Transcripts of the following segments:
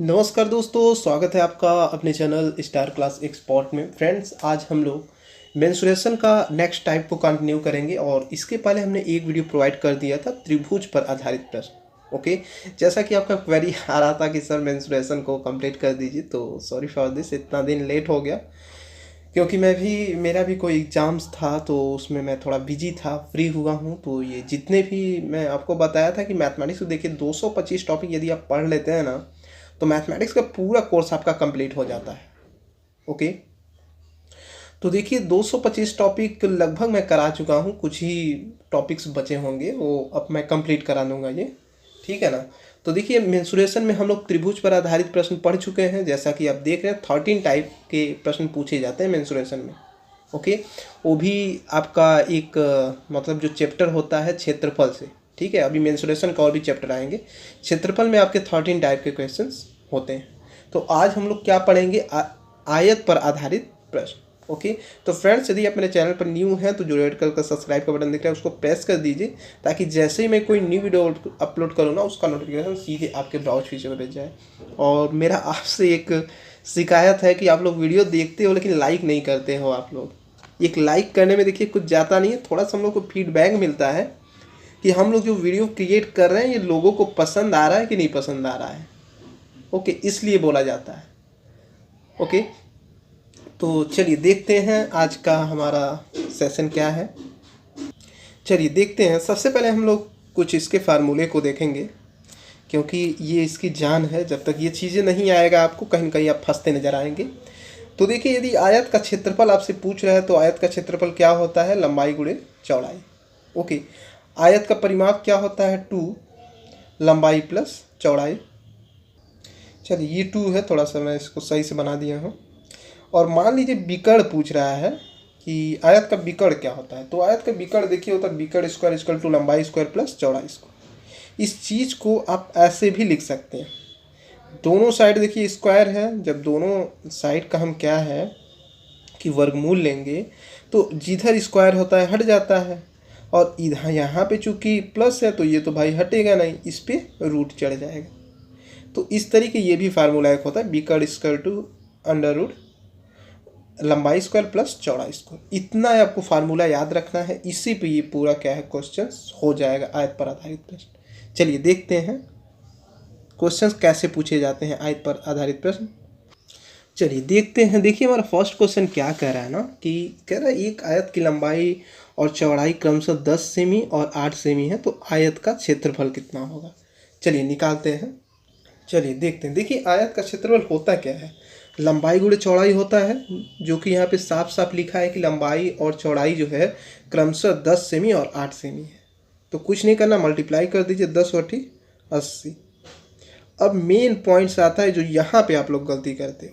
नमस्कार दोस्तों, स्वागत है आपका अपने चैनल स्टार क्लास एक्सपर्ट में। फ्रेंड्स, आज हम लोग मेंसुरेशन का नेक्स्ट टाइप को कंटिन्यू करेंगे और इसके पहले हमने एक वीडियो प्रोवाइड कर दिया था त्रिभुज पर आधारित प्रश्न। ओके, जैसा कि आपका क्वेरी आ रहा था कि सर मेंसुरेशन को कंप्लीट कर दीजिए, तो सॉरी फॉर दिस, इतना दिन लेट हो गया क्योंकि मेरा भी कोई एग्ज़ाम्स था तो उसमें मैं थोड़ा बिजी था। फ्री हुआ हूँ तो ये जितने भी मैं आपको बताया था कि मैथमेटिक्स को देखिए 225 टॉपिक यदि आप पढ़ लेते हैं ना तो मैथमेटिक्स का पूरा कोर्स आपका कंप्लीट हो जाता है। ओके, तो देखिए 225 टॉपिक लगभग मैं करा चुका हूँ, कुछ ही टॉपिक्स बचे होंगे वो अब मैं कंप्लीट करा दूँगा ये, ठीक है ना। तो देखिए मेंसुरेशन में हम लोग त्रिभुज पर आधारित प्रश्न पढ़ चुके हैं। जैसा कि आप देख रहे हैं 13 टाइप के प्रश्न पूछे जाते हैं मेंसुरेशन में। ओके, वो भी आपका एक मतलब जो चैप्टर होता है क्षेत्रफल से, ठीक है। अभी मेंसुरेशन का और भी चैप्टर आएंगे। क्षेत्रफल में आपके 13 टाइप के क्वेश्चंस होते हैं। तो आज हम लोग क्या पढ़ेंगे, आयत पर आधारित प्रश्न। ओके, तो फ्रेंड्स, यदि आप मेरे चैनल पर न्यू हैं तो जो रेड कलर का सब्सक्राइब का बटन दिख रहा है उसको प्रेस कर दीजिए, ताकि जैसे ही मैं कोई न्यू वीडियो अपलोड करूँ ना उसका नोटिफिकेशन सीधे आपके ब्राउज फीचर में भेज जाए। और मेरा आपसे एक शिकायत है कि आप लोग वीडियो देखते हो लेकिन लाइक नहीं करते हो। आप लोग एक लाइक करने में देखिए कुछ जाता नहीं है, थोड़ा सा हम लोग को फीडबैक मिलता है कि हम लोग जो वीडियो क्रिएट कर रहे हैं ये लोगों को पसंद आ रहा है कि नहीं पसंद आ रहा है। ओके, इसलिए बोला जाता है। ओके, तो चलिए देखते हैं आज का हमारा सेशन क्या है। चलिए देखते हैं। सबसे पहले हम लोग कुछ इसके फार्मूले को देखेंगे, क्योंकि ये इसकी जान है। जब तक ये चीज़ें नहीं आएगा आपको कहीं ना कहीं आप फंसते नजर आएंगे। तो देखिए, यदि आयत का क्षेत्रफल आपसे पूछ रहा है तो आयत का क्षेत्रफल क्या होता है, लंबाई गुणे चौड़ाई। ओके, आयत का परिमाप क्या होता है, 2 लंबाई प्लस चौड़ाई। चलिए ये 2 है, थोड़ा सा मैं इसको सही से बना दिया हूँ। और मान लीजिए विकर्ण पूछ रहा है कि आयत का विकर्ण क्या होता है। तो आयत का विकर्ण देखिए होता है विकर्ण स्क्वायर इक्वल टू लंबाई स्क्वायर प्लस चौड़ाई स्क्वायर। इस चीज़ को आप ऐसे भी लिख सकते हैं, दोनों साइड देखिए स्क्वायर है। जब दोनों साइड का हम क्या है कि वर्गमूल लेंगे तो जिधर स्क्वायर होता है हट जाता है, और इधर यहाँ पे चूंकि प्लस है तो ये तो भाई हटेगा नहीं, इस पर रूट चढ़ जाएगा। तो इस तरीके ये भी फार्मूला एक होता है विकर्ण स्क्वायर टू अंडर रूट लंबाई स्क्वायर प्लस चौड़ाई स्क्वायर। इतना आपको फार्मूला याद रखना है, इसी पे ये पूरा क्या है क्वेश्चन हो जाएगा आयत पर आधारित प्रश्न। चलिए देखते हैं क्वेश्चंस कैसे पूछे जाते हैं आयत पर आधारित प्रश्न। चलिए देखते हैं। देखिए हमारा फर्स्ट क्वेश्चन क्या कह रहा है ना, कि कह रहा है एक आयत की लंबाई और चौड़ाई क्रमशः 10 सेमी और 8 सेमी है, तो आयत का क्षेत्रफल कितना होगा। चलिए निकालते हैं। चलिए देखते हैं। देखिए आयत का क्षेत्रफल होता क्या है, लंबाई गुणे चौड़ाई होता है, जो कि यहाँ पे साफ साफ लिखा है कि लंबाई और चौड़ाई जो है क्रमशः 10 सेमी और 8 सेमी है। तो कुछ नहीं करना, मल्टीप्लाई कर दीजिए, 10 × 80। अब मेन पॉइंट्स आता है जो यहाँ पे आप लोग गलती करते हो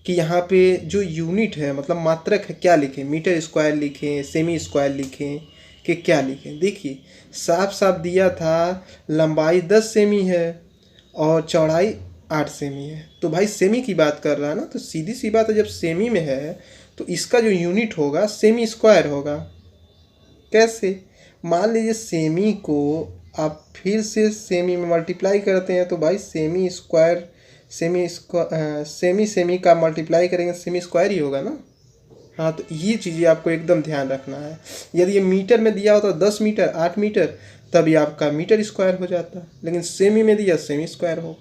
कि यहाँ पे जो यूनिट है मतलब मात्रक है, क्या लिखें, मीटर स्क्वायर लिखें, सेमी स्क्वायर लिखें कि क्या लिखें। देखिए साफ साफ दिया था लंबाई 10 सेमी है और चौड़ाई 8 सेमी है, तो भाई सेमी की बात कर रहा है ना, तो सीधी सी बात है जब सेमी में है तो इसका जो यूनिट होगा सेमी स्क्वायर होगा। कैसे, मान लीजिए सेमी को आप फिर से सेमी में मल्टीप्लाई करते हैं तो भाई सेमी स्क्वायर सेमी का मल्टीप्लाई करेंगे सेमी स्क्वायर ही होगा ना। हाँ, तो ये चीज़ें आपको एकदम ध्यान रखना है। यदि ये मीटर में दिया होता 10 मीटर 8 मीटर तभी आपका मीटर स्क्वायर हो जाता, लेकिन सेमी में दिया सेमी स्क्वायर हो।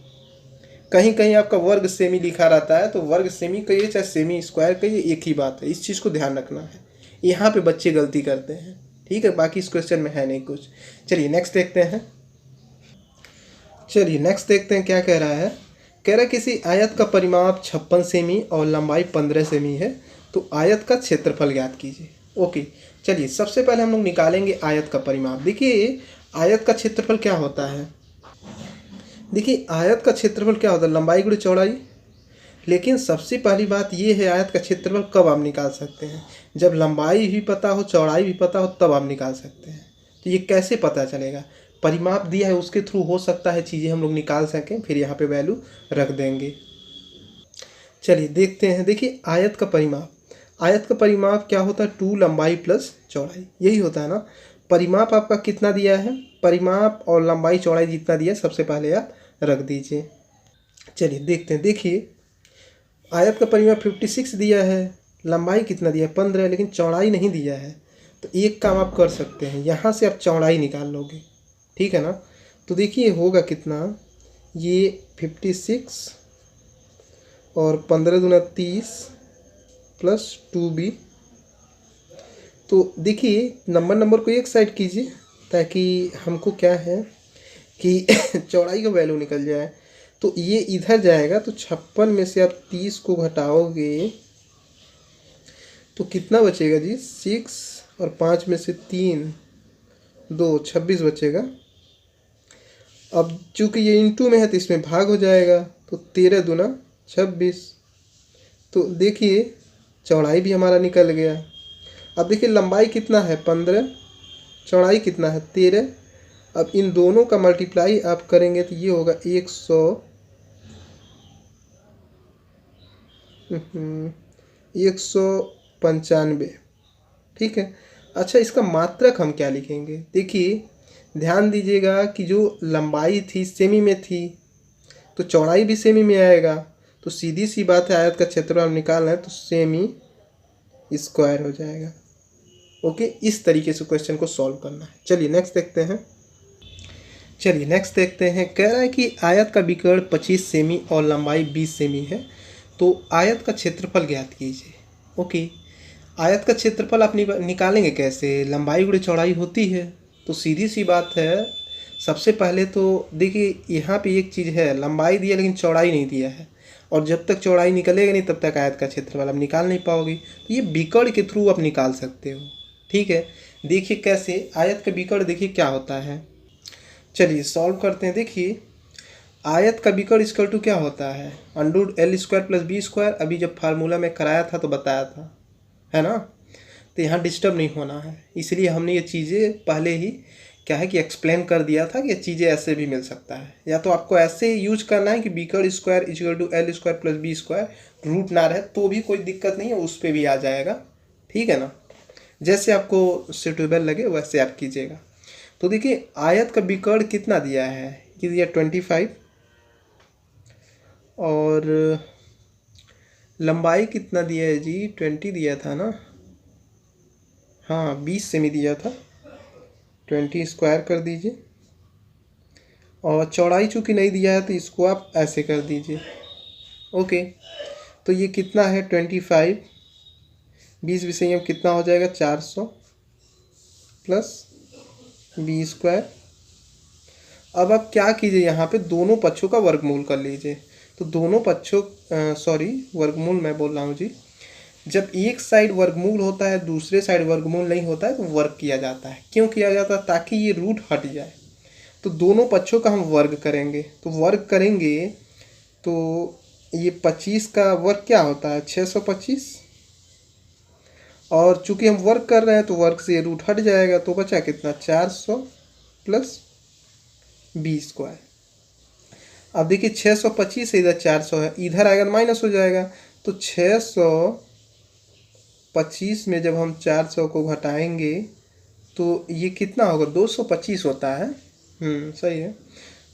कहीं कहीं आपका वर्ग सेमी लिखा रहता है, तो वर्ग सेमी कहिए चाहे सेमी स्क्वायर कहिए एक ही बात है, इस चीज़ को ध्यान रखना है। यहाँ पे बच्चे गलती करते हैं, ठीक है। बाकी इस क्वेश्चन में है नहीं कुछ। चलिए नेक्स्ट देखते हैं। चलिए नेक्स्ट देखते हैं क्या कह रहा है। कह रहा है किसी आयत का परिमाप 56 सेमी और लंबाई 15 सेमी है, तो आयत का क्षेत्रफल ज्ञात कीजिए। ओके, चलिए सबसे पहले हम लोग निकालेंगे आयत का परिमाप। देखिए आयत का क्षेत्रफल क्या होता है, देखिए आयत का क्षेत्रफल क्या होता है, लंबाई गुणे चौड़ाई। लेकिन सबसे पहली बात ये है आयत का क्षेत्रफल कब आप निकाल सकते हैं, जब लंबाई भी पता हो चौड़ाई भी पता हो तब आप निकाल सकते हैं। तो ये कैसे पता चलेगा, परिमाप दिया है उसके थ्रू हो सकता है चीज़ें हम लोग निकाल सकें, फिर यहाँ पे वैल्यू रख देंगे। चलिए देखते हैं। देखिए आयत का परिमाप क्या होता है, 2 लंबाई प्लस चौड़ाई, यही होता है ना। परिमाप आपका कितना दिया है, परिमाप और लंबाई चौड़ाई जितना दिया सबसे पहले आप रख दीजिए। चलिए देखते हैं। देखिए आयत का परिमाप 56 दिया है, लंबाई कितना दिया है 15, लेकिन चौड़ाई नहीं दिया है। तो एक काम आप कर सकते हैं, यहाँ से आप चौड़ाई निकाल लोगे, ठीक है ना। तो देखिए होगा कितना, ये 56 और 15 दूना 30 प्लस 2b। तो देखिए नंबर को एक साइड कीजिए ताकि हमको क्या है कि चौड़ाई का वैल्यू निकल जाए। तो ये इधर जाएगा, तो 56 में से आप 30 को घटाओगे तो कितना बचेगा जी, 6 और 5 में से 3 2 26 बचेगा। अब चूंकि ये इंटू में है तो इसमें भाग हो जाएगा, तो 13 दूना 26। तो देखिए चौड़ाई भी हमारा निकल गया। अब देखिए लंबाई कितना है 15, चौड़ाई कितना है 13। अब इन दोनों का मल्टीप्लाई आप करेंगे तो ये होगा 195, ठीक है। अच्छा इसका मात्रक हम क्या लिखेंगे, देखिए ध्यान दीजिएगा कि जो लंबाई थी सेमी में थी तो चौड़ाई भी सेमी में आएगा। तो सीधी सी बात है, आयत का क्षेत्रफल निकालना है तो सेमी स्क्वायर हो जाएगा। ओके, इस तरीके से क्वेश्चन को सॉल्व करना है। चलिए नेक्स्ट देखते हैं। कह रहा है कि आयत का विकर्ण 25 सेमी और लंबाई 20 सेमी है, तो आयत का क्षेत्रफल ज्ञात कीजिए। ओके, आयत का क्षेत्रफल आप निकालेंगे कैसे, लंबाई गुणे चौड़ाई होती है। तो सीधी सी बात है, सबसे पहले तो देखिए यहाँ पे एक चीज़ है, लंबाई दिया लेकिन चौड़ाई नहीं दिया है, और जब तक चौड़ाई निकलेगा नहीं तब तक आयत का क्षेत्रफल आप निकाल नहीं पाओगे। तो ये विकर्ण के थ्रू आप निकाल सकते हो, ठीक है। देखिए कैसे, आयत का विकर्ण देखिए क्या होता है। चलिए सॉल्व करते हैं। देखिए आयत का विकर्ण इक्वल टू क्या होता है, √L² + B²। अभी जब फार्मूला में कराया था तो बताया था, है ना। तो यहाँ डिस्टर्ब नहीं होना है, इसलिए हमने ये चीज़ें पहले ही क्या है कि एक्सप्लेन कर दिया था कि ये चीज़ें ऐसे भी मिल सकता है। या तो आपको ऐसे यूज करना है कि विकर्ण स्क्वायर = L² + B², रूट ना रहे तो भी कोई दिक्कत नहीं है, उस पर भी आ जाएगा, ठीक है ना। जैसे आपको सूटेबल लगे वैसे आप कीजिएगा। तो देखिए आयत का विकर्ण कितना दिया है, कि दिया 25, और लंबाई कितना दिया है जी, 20 दिया था ना, हाँ 20 सेमी दिया था, 20 स्क्वायर कर दीजिए। और चौड़ाई चूँकि नहीं दिया है तो इसको आप ऐसे कर दीजिए। ओके, तो ये कितना है 25, 20 विषय कितना हो जाएगा 400 प्लस B²। अब आप क्या कीजिए, यहाँ पे दोनों पक्षों का वर्गमूल कर लीजिए। तो दोनों पक्षों वर्गमूल मैं बोल रहा हूँ जी, जब एक साइड वर्गमूल होता है दूसरे साइड वर्गमूल नहीं होता है तो वर्ग किया जाता है। क्यों किया जाता है, ताकि ये रूट हट जाए। तो दोनों पक्षों का हम वर्ग करेंगे, तो वर्ग करेंगे तो ये 25 का वर्ग क्या होता है 625, और चूंकि हम वर्ग कर रहे हैं तो वर्ग से ये रूट हट जाएगा, तो बचा कितना 400 प्लस B²। अब देखिए 625 से इधर 400 है, इधर आएगा माइनस हो जाएगा। तो 625 में जब हम 400 को घटाएंगे तो ये कितना होगा 225 होता है, सही है,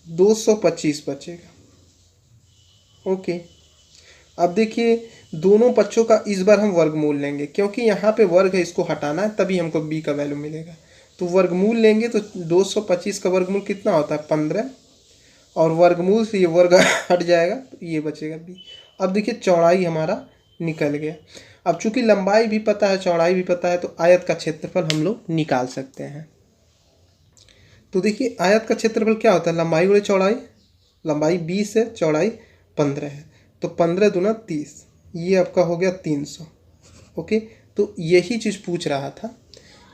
225 बचेगा। ओके, अब देखिए दोनों पक्षों का इस बार हम वर्गमूल लेंगे, क्योंकि यहाँ पे वर्ग है, इसको हटाना है तभी हमको b का वैल्यू मिलेगा। तो वर्गमूल लेंगे तो 225 का वर्गमूल कितना होता है 15, और वर्गमूल से ये वर्ग हट जाएगा तो ये बचेगा b। अब देखिए चौड़ाई हमारा निकल गया। अब चूंकि लंबाई भी पता है चौड़ाई भी पता है तो आयत का क्षेत्रफल हम लोग निकाल सकते हैं। तो देखिए आयत का क्षेत्रफल क्या होता है, लंबाई गुणे चौड़ाई, लंबाई 20 है चौड़ाई 15 है, तो 15 दूना 30, ये आपका हो गया 300। ओके, तो यही चीज़ पूछ रहा था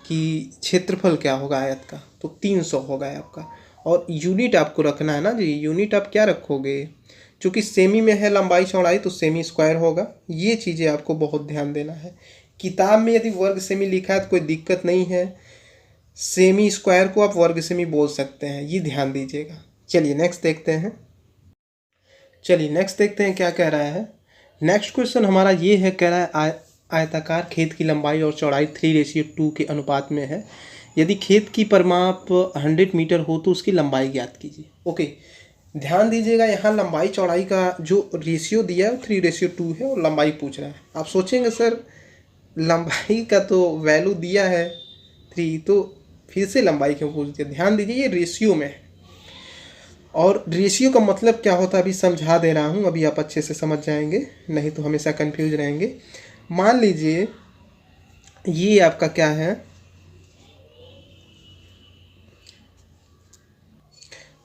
कि क्षेत्रफल क्या होगा आयत का, तो 300 होगा आपका। और यूनिट आपको रखना है ना जी, यूनिट आप क्या रखोगे, चूँकि सेमी में है लंबाई चौड़ाई तो सेमी स्क्वायर होगा। ये चीज़ें आपको बहुत ध्यान देना है। किताब में यदि वर्ग सेमी लिखा है तो कोई दिक्कत नहीं है, सेमी स्क्वायर को आप वर्ग सेमी बोल सकते हैं, ये ध्यान दीजिएगा। चलिए नेक्स्ट देखते हैं क्या कह रहा है। नेक्स्ट क्वेश्चन हमारा ये है, कह रहा है आयताकार खेत की लंबाई और चौड़ाई 3:2 के अनुपात में है। यदि खेत की परिमाप 100 मीटर हो तो उसकी लंबाई ज्ञात कीजिए। ओके, ध्यान दीजिएगा, यहाँ लंबाई चौड़ाई का जो रेशियो दिया है वो 3:2 है और लंबाई पूछ रहा है। आप सोचेंगे सर लंबाई का तो वैल्यू दिया है 3, तो फिर से लंबाई क्यों पूछ दिया? ध्यान दीजिए ये रेशियो में है, और रेशियो का मतलब क्या होता है अभी समझा दे रहा हूँ, अभी आप अच्छे से समझ जाएंगे, नहीं तो हमेशा कंफ्यूज रहेंगे। मान लीजिए ये आपका क्या है,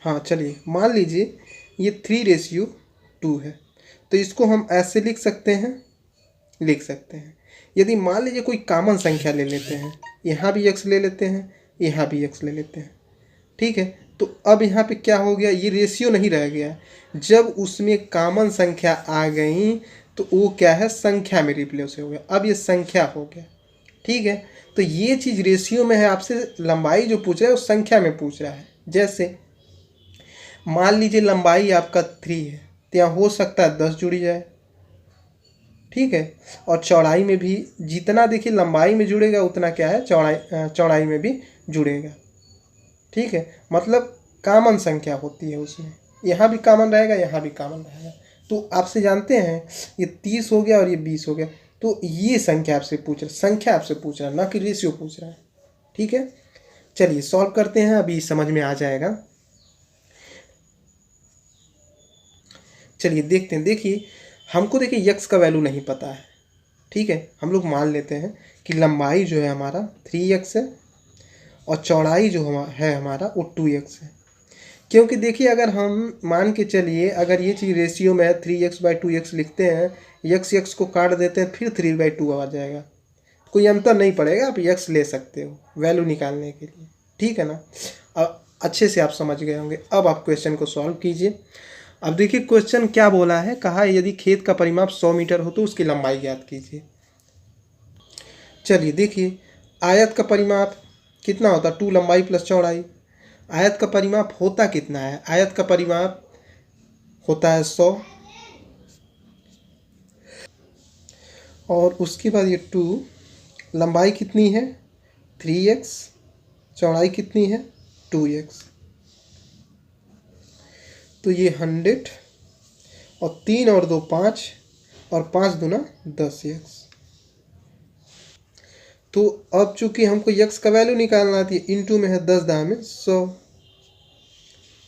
हाँ चलिए मान लीजिए ये 3:2 है, तो इसको हम ऐसे लिख सकते हैं। यदि मान लीजिए कोई कॉमन संख्या ले लेते हैं, यहाँ भी x ले लेते हैं, यहाँ भी x ले लेते हैं, ठीक है। तो अब यहाँ पे क्या हो गया, ये रेशियो नहीं रह गया, जब उसमें कॉमन संख्या आ गई तो वो क्या है, संख्या में रिप्लेस हो गया, अब ये संख्या हो गया, ठीक है। तो ये चीज़ रेशियो में है, आपसे लंबाई जो पूछ रहा है वो संख्या में पूछ रहा है। जैसे मान लीजिए लंबाई आपका 3 है, तो यहाँ हो सकता है 10 जुड़ जाए, ठीक है। और चौड़ाई में भी जितना देखिए लंबाई में जुड़ेगा उतना क्या है, चौड़ाई में भी जुड़ेगा, ठीक है। मतलब कॉमन संख्या होती है उसमें, यहाँ भी कॉमन रहेगा, यहाँ भी कॉमन रहेगा। तो आपसे जानते हैं ये 30 हो गया और ये 20 हो गया, तो ये संख्या आपसे पूछ रहा है, ना कि रेशियो पूछ रहा है, ठीक है। चलिए सॉल्व करते हैं, अभी समझ में आ जाएगा। चलिए देखते हैं। देखिए हमको देखिए x का वैल्यू नहीं पता है, ठीक है। हम लोग मान लेते हैं कि लंबाई जो है हमारा 3x है और चौड़ाई जो है हमारा वो 2x है। क्योंकि देखिए अगर हम मान के चलिए, अगर ये चीज़ रेशियो में है 3x/2x लिखते हैं, x को काट देते हैं फिर 3/2 आ जाएगा, कोई अंतर नहीं पड़ेगा, आप x ले सकते हो वैल्यू निकालने के लिए, ठीक है ना। अब अच्छे से आप समझ गए होंगे। अब आप क्वेश्चन को सॉल्व कीजिए। अब देखिए क्वेश्चन क्या बोला है, कहा यदि खेत का परिमाप 100 मीटर हो तो उसकी लंबाई ज्ञात कीजिए। चलिए देखिए आयत का परिमाप कितना होता है, 2 लंबाई प्लस चौड़ाई। आयत का परिमाप होता कितना है, आयत का परिमाप होता है 100, और उसके बाद ये 2, लंबाई कितनी है 3x, चौड़ाई कितनी है 2x, तो ये 100, और 3 और 2 5, और 5 दूना 10x। तो अब चूंकि हमको x का वैल्यू निकालना आती है, इंटू में है 10 दाम में 100,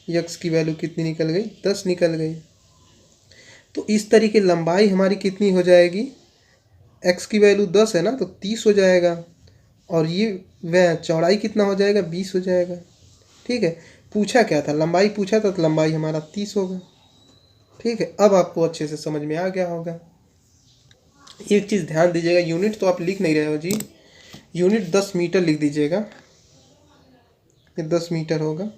x की वैल्यू कितनी निकल गई, 10 निकल गई। तो इस तरीके लंबाई हमारी कितनी हो जाएगी, x की वैल्यू 10 है ना, तो 30 हो जाएगा, और ये वह चौड़ाई कितना हो जाएगा, 20 हो जाएगा, ठीक है। पूछा क्या था, लंबाई पूछा था, तो लंबाई हमारा 30 होगा, ठीक है। अब आपको अच्छे से समझ में आ गया होगा। एक चीज़ ध्यान दीजिएगा, यूनिट तो आप लिख नहीं रहे हो जी, यूनिट 10 मीटर लिख दीजिएगा, ये 10 मीटर होगा,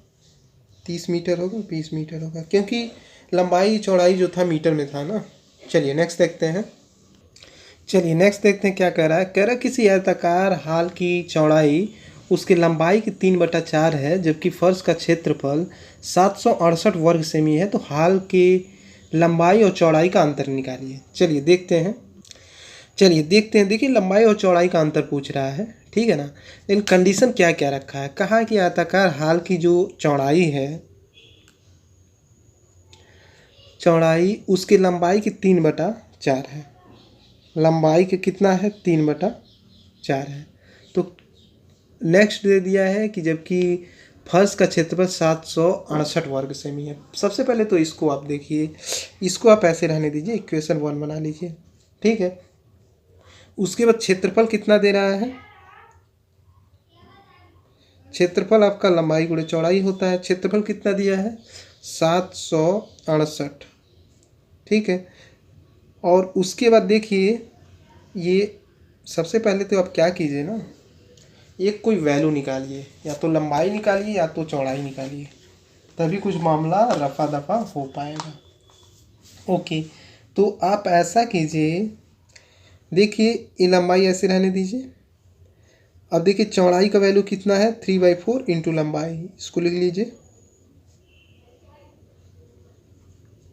30 मीटर होगा, 20 मीटर होगा, क्योंकि लंबाई चौड़ाई जो था मीटर में था ना। चलिए नेक्स्ट देखते हैं। क्या कह रहा है, किसी आयताकार हाल की चौड़ाई उसके लंबाई की 3/4 है, जबकि फर्श का क्षेत्रफल 768 वर्ग सेमी है, तो हाल के लंबाई और चौड़ाई का अंतर निकालिए। चलिए देखते हैं। देखिए लंबाई और चौड़ाई का अंतर पूछ रहा है, ठीक है ना। लेकिन कंडीशन क्या क्या रखा है, कहा कि आयताकार हाल की जो चौड़ाई है, चौड़ाई उसकी लंबाई की 3/4 है, लंबाई के कितना है 3/4 है। तो नेक्स्ट दे दिया है कि जबकि फर्श का क्षेत्रफल 768 वर्ग सेमी है। सबसे पहले तो इसको आप देखिए, इसको आप ऐसे रहने दीजिए, इक्वेशन 1 बना लीजिए, ठीक है। उसके बाद क्षेत्रफल कितना दे रहा है, क्षेत्रफल आपका लंबाई गुणे चौड़ाई होता है, क्षेत्रफल कितना दिया है 768, ठीक है। और उसके बाद देखिए ये सबसे पहले तो आप क्या कीजिए ना, एक कोई वैल्यू निकालिए, या तो लंबाई निकालिए या तो चौड़ाई निकालिए, तभी कुछ मामला रफा दफा हो पाएगा। ओके, तो आप ऐसा कीजिए, देखिए ये लंबाई ऐसे रहने दीजिए। अब देखिए चौड़ाई का वैल्यू कितना है 3/4 इंटू लंबाई, इसको लिख लीजिए,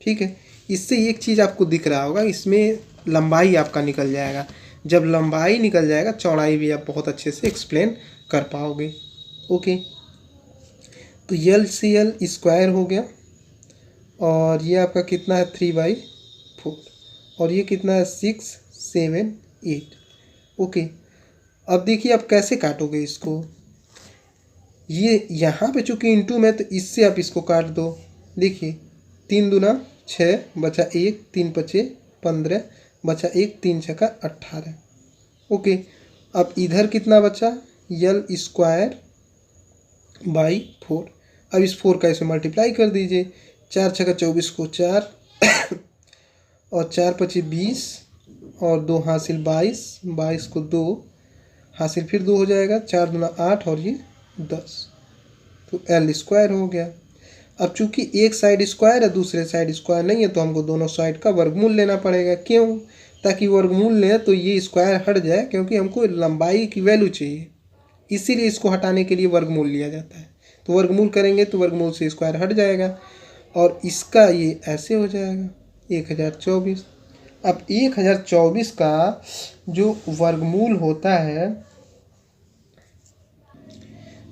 ठीक है। इससे एक चीज़ आपको दिख रहा होगा, इसमें लंबाई आपका निकल जाएगा, जब लंबाई निकल जाएगा चौड़ाई भी आप बहुत अच्छे से एक्सप्लेन कर पाओगे। ओके, तो LCL स्क्वायर हो गया, और ये आपका कितना है 3/4 और ये कितना है 6 7 8। ओके, अब देखिए आप कैसे काटोगे इसको। ये यहाँ पे चूँकि इंटू में तो इससे आप इसको काट दो। देखिए 3 दूना 6 बचा 1 3 पचे 15 बचा 1 3 छक्का 18। ओके, अब इधर कितना बचा L²/4। अब इस 4 का इसे मल्टीप्लाई कर दीजिए। 4 छक्का 24 को 4 और 4 पचे 20 और 2 हासिल 22, 22 को 2 हासिल फिर 2 हो जाएगा। 4 दूना 8 और ये 10, तो L² हो गया। अब चूंकि एक साइड स्क्वायर है दूसरे साइड स्क्वायर नहीं है तो हमको दोनों साइड का वर्गमूल लेना पड़ेगा। क्यों? ताकि वर्गमूल लें तो ये स्क्वायर हट जाए, क्योंकि हमको लंबाई की वैल्यू चाहिए, इसीलिए इसको हटाने के लिए वर्गमूल लिया जाता है। तो वर्गमूल करेंगे तो वर्गमूल से स्क्वायर हट जाएगा और इसका ये ऐसे हो जाएगा 1024। अब 1024 का जो वर्गमूल होता है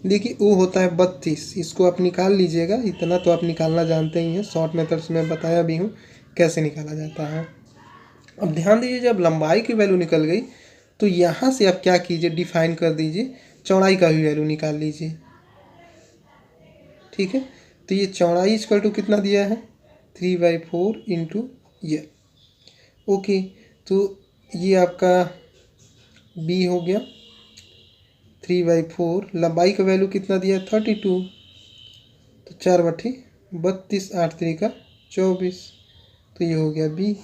देखिए वो होता है 32। इसको आप निकाल लीजिएगा, इतना तो आप निकालना जानते ही हैं, शॉर्ट मेथड से मैं बताया भी हूँ कैसे निकाला जाता है। अब ध्यान दीजिए, जब लंबाई की वैल्यू निकल गई तो यहाँ से आप क्या कीजिए, डिफाइन कर दीजिए, चौड़ाई का भी वैल्यू निकाल लीजिए। ठीक है, तो ये चौड़ाई इक्वल टू कितना दिया है 3/4 इंटू ये। ओके, तो ये आपका बी हो गया 3/4। लंबाई का वैल्यू कितना दिया है 32, तो 4/32 8 3 24, तो ये हो गया बी।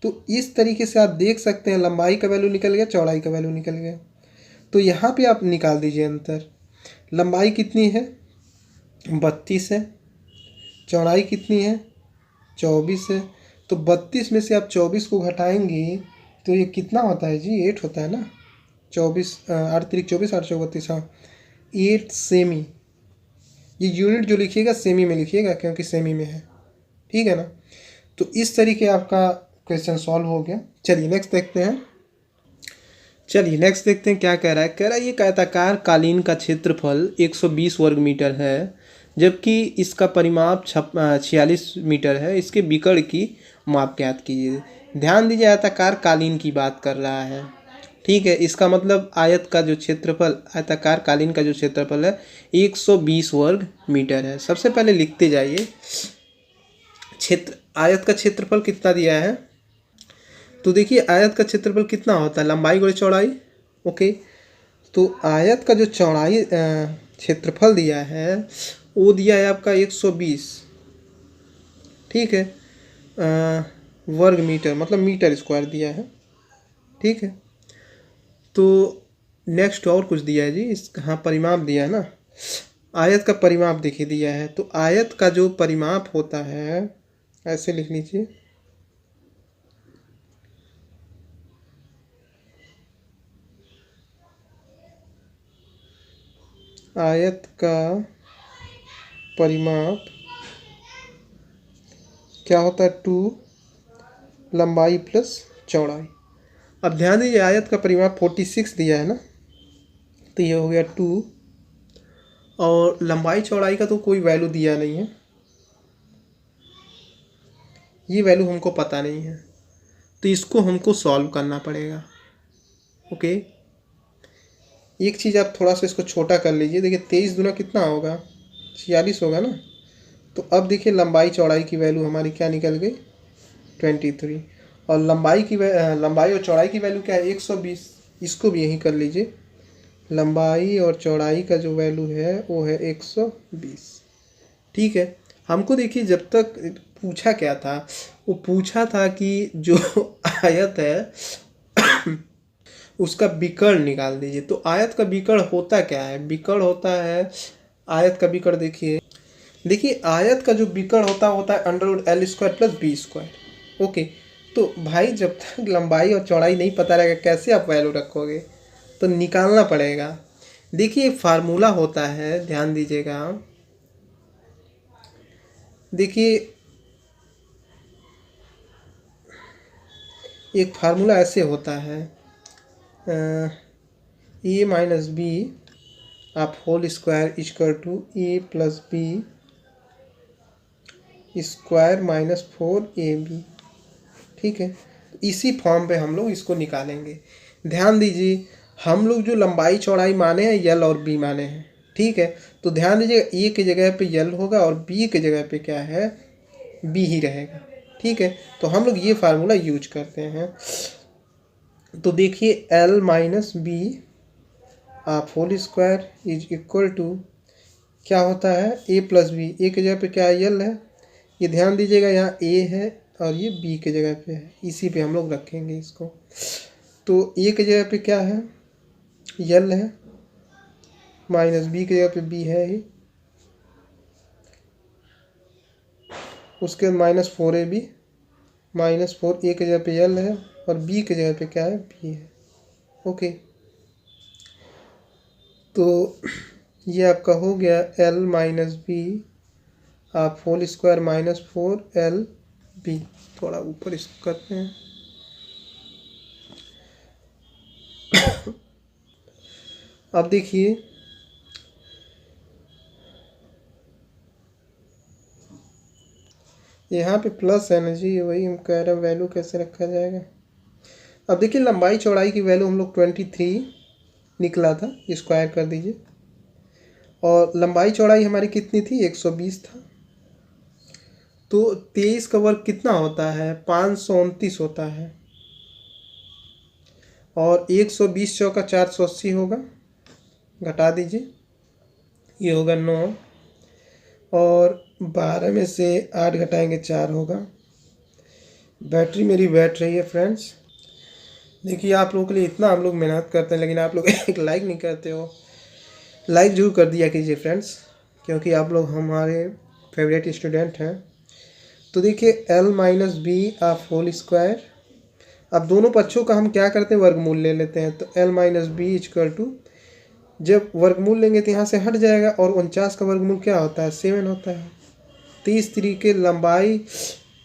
तो इस तरीके से आप देख सकते हैं लंबाई का वैल्यू निकल गया, चौड़ाई का वैल्यू निकल गया। तो यहाँ पे आप निकाल दीजिए अंतर। लंबाई कितनी है 32 है, चौड़ाई कितनी है 24 है। तो 32 में से आप 24 को घटाएंगे तो ये कितना होता है जी 8 होता है ना। 24 8 3 24 8 4 32, हाँ 8 सेमी। ये यूनिट जो लिखिएगा सेमी में लिखिएगा क्योंकि सेमी में है। ठीक है ना। तो इस तरीके आपका क्वेश्चन सॉल्व हो गया। चलिए नेक्स्ट देखते हैं। क्या कह रहा है। कह रहा है ये आयताकार कालीन का क्षेत्रफल 120 वर्ग मीटर है, जबकि इसका परिमाप 46 मीटर है। इसके विकर्ण की माप ज्ञात कीजिए। ध्यान दीजिए आयताकार कालीन की बात कर रहा है। ठीक है, इसका मतलब आयत का जो क्षेत्रफल, आयताकार कालीन का जो क्षेत्रफल है 120 वर्ग मीटर है। सबसे पहले लिखते जाइए आयत का क्षेत्रफल कितना दिया है। तो देखिए आयत का क्षेत्रफल कितना होता है लंबाई गुणे चौड़ाई। ओके, तो आयत का जो चौड़ाई क्षेत्रफल दिया है वो दिया है आपका 120। ठीक है, वर्ग मीटर मतलब मीटर स्क्वायर दिया है। ठीक है, तो नेक्स्ट और कुछ दिया है जी, इस हाँ परिमाप दिया है ना। आयत का परिमाप देखिए दिया है, तो आयत का जो परिमाप होता है ऐसे लिख लीजिए, आयत का परिमाप क्या होता है 2 लंबाई प्लस चौड़ाई। अब ध्यान दीजिए आयत का परिमाप 46 दिया है ना, तो ये हो गया 2 और लंबाई चौड़ाई का तो कोई वैल्यू दिया नहीं है, ये वैल्यू हमको पता नहीं है, तो इसको हमको सॉल्व करना पड़ेगा। ओके, एक चीज़ आप थोड़ा सा इसको छोटा कर लीजिए। देखिए 23 दूना कितना होगा 46 होगा ना। तो अब देखिए लंबाई चौड़ाई की वैल्यू हमारी क्या निकल गई 23 और लंबाई और चौड़ाई की वैल्यू क्या है 120। इसको भी यहीं कर लीजिए, लंबाई और चौड़ाई का जो वैल्यू है वो है 120। ठीक है, हमको देखिए जब तक पूछा क्या था, वो पूछा था कि जो आयत है उसका विकर्ण निकाल दीजिए। तो आयत का विकर्ण होता क्या है, विकर्ण होता है आयत का विकर्ण देखिए आयत का जो विकर्ण होता है √L² + B²। ओके, तो भाई जब तक लंबाई और चौड़ाई नहीं पता रहेगा कैसे आप वैल्यू रखोगे, तो निकालना पड़ेगा। देखिए फार्मूला होता है, ध्यान दीजिएगा, देखिए एक फार्मूला ऐसे होता है a - b आप whole square = a + b square minus 4ab। ठीक है, इसी फॉर्म पे हम लोग इसको निकालेंगे। ध्यान दीजिए, हम लोग जो लंबाई चौड़ाई माने हैं यल और बी माने हैं। ठीक है, तो ध्यान दीजिए ए की जगह पे यल होगा और बी की जगह पे क्या है, बी ही रहेगा। ठीक है, तो हम लोग ये फार्मूला यूज करते हैं। तो देखिए एल माइनस बी आप whole square is equal to क्या होता है, ए प्लस बी। ए की जगह पे क्या यल है, ये ध्यान दीजिएगा यहाँ ए है और ये बी के जगह पे है, इसी पे हम लोग रखेंगे इसको। तो ए की जगह पे क्या है, यल है, माइनस बी की जगह पे बी है ही, उसके बाद माइनस 4ab माइनस 4 ए की जगह पे यल है और बी की जगह पे क्या है, बी है। ओके, तो ये आपका हो गया एल माइनस बी आप होल स्क्वायर माइनस 4lb। थोड़ा ऊपर इसको करते हैं। अब देखिए यहाँ पे प्लस है ना जी, वही हम कह रहे हैं वैल्यू कैसे रखा जाएगा। अब देखिए लंबाई चौड़ाई की वैल्यू हम लोग 23 निकला था, स्क्वायर कर दीजिए, और लंबाई चौड़ाई हमारी कितनी थी, 120 था। तो 23 का वर्ग कितना होता है, 529 होता है, और 120 चौका 480 होगा, घटा दीजिए, ये होगा 9, और 12 में से 8 घटाएंगे 4 होगा। बैटरी मेरी बैठ रही है फ्रेंड्स। देखिए आप लोगों के लिए इतना हम लोग मेहनत करते हैं, लेकिन आप लोग एक लाइक नहीं करते हो। लाइक जरूर कर दिया कीजिए फ्रेंड्स, क्योंकि आप लोग हमारे फेवरेट स्टूडेंट हैं। तो देखिए एल माइनस बी आप होल स्क्वायर, अब दोनों पक्षों का हम क्या करते हैं, वर्गमूल ले लेते हैं। तो L minus B equal to, जब वर्गमूल लेंगे तो यहाँ से हट जाएगा, और 49 का वर्गमूल क्या होता है, 7 होता है। तो इस तरीके लंबाई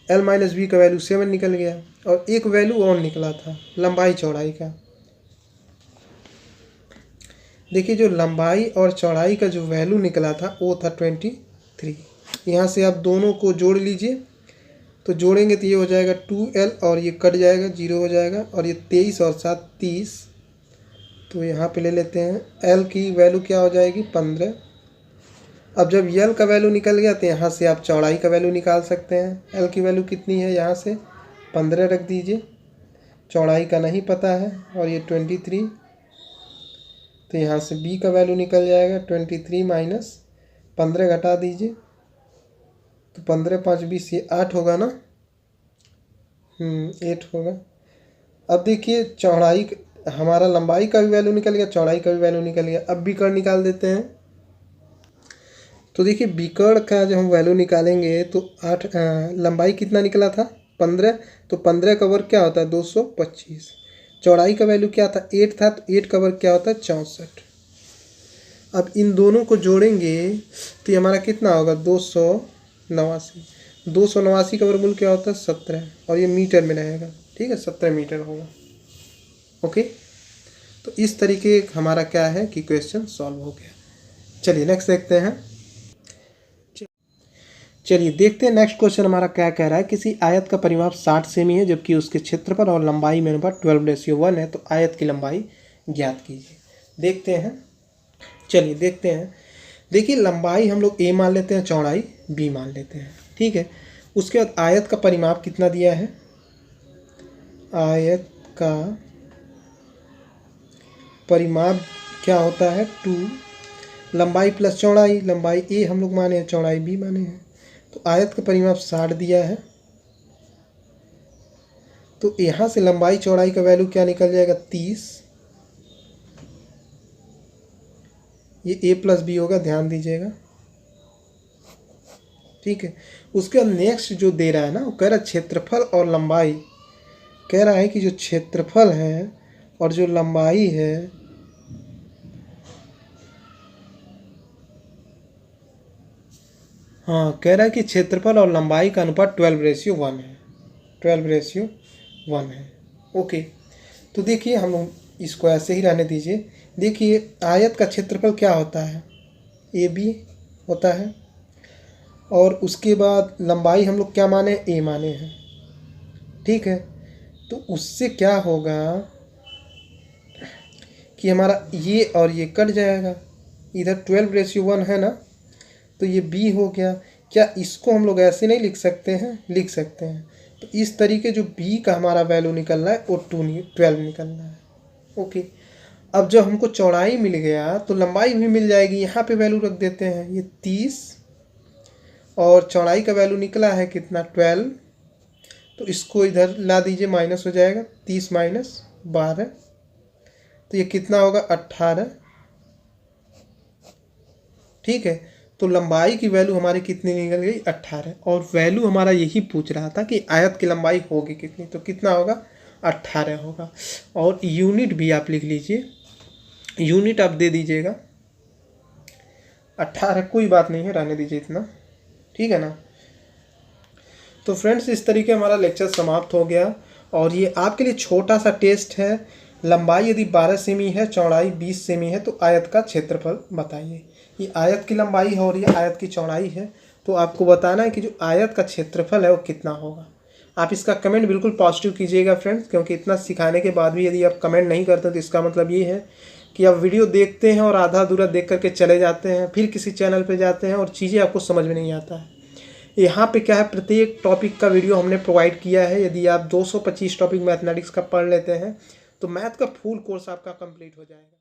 एल माइनस बी का वैल्यू 7 निकल गया, और एक वैल्यू और निकला था लंबाई चौड़ाई का। देखिए जो लंबाई और चौड़ाई का जो वैल्यू निकला था वो था 23। यहाँ से आप दोनों को जोड़ लीजिए, तो जोड़ेंगे तो ये हो जाएगा 2l, और ये कट जाएगा 0 हो जाएगा, और ये 23 और 7 30। तो यहाँ पे ले लेते हैं, l की वैल्यू क्या हो जाएगी, 15। अब जब l का वैल्यू निकल गया तो यहाँ से आप चौड़ाई का वैल्यू निकाल सकते हैं। l की वैल्यू कितनी है, यहाँ से 15 रख दीजिए, चौड़ाई का नहीं पता है, और ये 23। तो यहाँ से b का वैल्यू निकल जाएगा 23 माइनस 15 घटा दीजिए, तो 15 5 20, ये 8 होगा ना, 8 होगा। अब देखिए चौड़ाई, हमारा लंबाई का भी वैल्यू निकल गया, चौड़ाई का भी वैल्यू निकल गया। अब विकर्ण निकाल देते हैं। तो देखिए विकर्ण का जब हम वैल्यू निकालेंगे तो 8, लंबाई कितना निकला था, 15, तो 15 का वर्ग क्या होता है, 225। चौड़ाई का वैल्यू क्या था, 8 था, तो 8 का वर्ग क्या होता है, 64। अब इन दोनों को जोड़ेंगे तो ये हमारा कितना होगा, 289। 289 का वर्गमूल क्या होता है, 17, और ये मीटर में रहेगा। ठीक है, 17 मीटर होगा। ओके, तो इस तरीके हमारा क्या है कि क्वेश्चन सॉल्व हो गया। चलिए नेक्स्ट देखते हैं। चलिए देखते हैं नेक्स्ट क्वेश्चन हमारा क्या कह रहा है। किसी आयत का परिमाप 60 सेमी है, जबकि उसके क्षेत्रफल और लंबाई में अनुपात 12:1 है, तो आयत की लंबाई ज्ञात कीजिए। देखते हैं, चलिए देखते हैं। देखिए लंबाई हम लोग a मान लेते हैं, चौड़ाई b मान लेते हैं। ठीक है, उसके बाद आयत का परिमाप कितना दिया है, आयत का परिमाप क्या होता है, 2, लंबाई प्लस चौड़ाई, लंबाई a हम लोग माने हैं, चौड़ाई b माने हैं। तो आयत का परिमाप 60 दिया है, तो यहाँ से लंबाई चौड़ाई का वैल्यू क्या निकल जाएगा, 30। ये a प्लस बी होगा, ध्यान दीजिएगा। ठीक है, उसके बाद नेक्स्ट जो दे रहा है ना, वो कह रहा है क्षेत्रफल और लंबाई। कह रहा है कि जो क्षेत्रफल है और जो लंबाई है, हाँ कह रहा है कि क्षेत्रफल और लंबाई का अनुपात 12:1 है, 12:1 है। ओके, तो देखिए हम लोग इसको ऐसे ही रहने दीजिए। देखिए आयत का क्षेत्रफल क्या होता है, AB होता है, और उसके बाद लंबाई हम लोग क्या माने, ए माने हैं, ठीक है। तो उससे क्या होगा कि हमारा ये और ये कट जाएगा, इधर 12:1 है ना, तो ये बी हो गया। क्या इसको हम लोग ऐसे नहीं लिख सकते हैं, लिख सकते हैं। तो इस तरीके जो बी का हमारा वैल्यू निकल रहा है वो 12 निकल रहा है, ओके। अब जब हमको चौड़ाई मिल गया तो लंबाई भी मिल जाएगी, यहाँ पे वैल्यू रख देते हैं, ये 30 और चौड़ाई का वैल्यू निकला है कितना, 12। तो इसको इधर ला दीजिए, माइनस हो जाएगा, 30 माइनस 12, तो ये कितना होगा, 18, ठीक है। तो लंबाई की वैल्यू हमारी कितनी निकल गई, 18। और वैल्यू हमारा यही पूछ रहा था कि आयत की लंबाई होगी कितनी, तो कितना होगा, 18 होगा। और यूनिट भी आप लिख लीजिए, यूनिट आप दे दीजिएगा 18, कोई बात नहीं है, रहने दीजिए इतना, ठीक है ना। तो फ्रेंड्स इस तरीके हमारा लेक्चर समाप्त हो गया। और ये आपके लिए छोटा सा टेस्ट है, लंबाई यदि 12 सेमी है, चौड़ाई 20 सेमी है, तो आयत का क्षेत्रफल बताइए। ये आयत की लंबाई है और ये आयत की चौड़ाई है, तो आपको बताना है कि जो आयत का क्षेत्रफल है वो कितना होगा। आप इसका कमेंट बिल्कुल पॉजिटिव कीजिएगा फ्रेंड्स, क्योंकि इतना सिखाने के बाद भी यदि आप कमेंट नहीं करते तो इसका मतलब ये है कि आप वीडियो देखते हैं और आधा अधूरा देख करके चले जाते हैं, फिर किसी चैनल पर जाते हैं और चीज़ें आपको समझ में नहीं आता है। यहाँ पे क्या है, प्रत्येक टॉपिक का वीडियो हमने प्रोवाइड किया है। यदि आप 225 टॉपिक मैथमेटिक्स का पढ़ लेते हैं तो मैथ का फुल कोर्स आपका कंप्लीट हो जाएगा।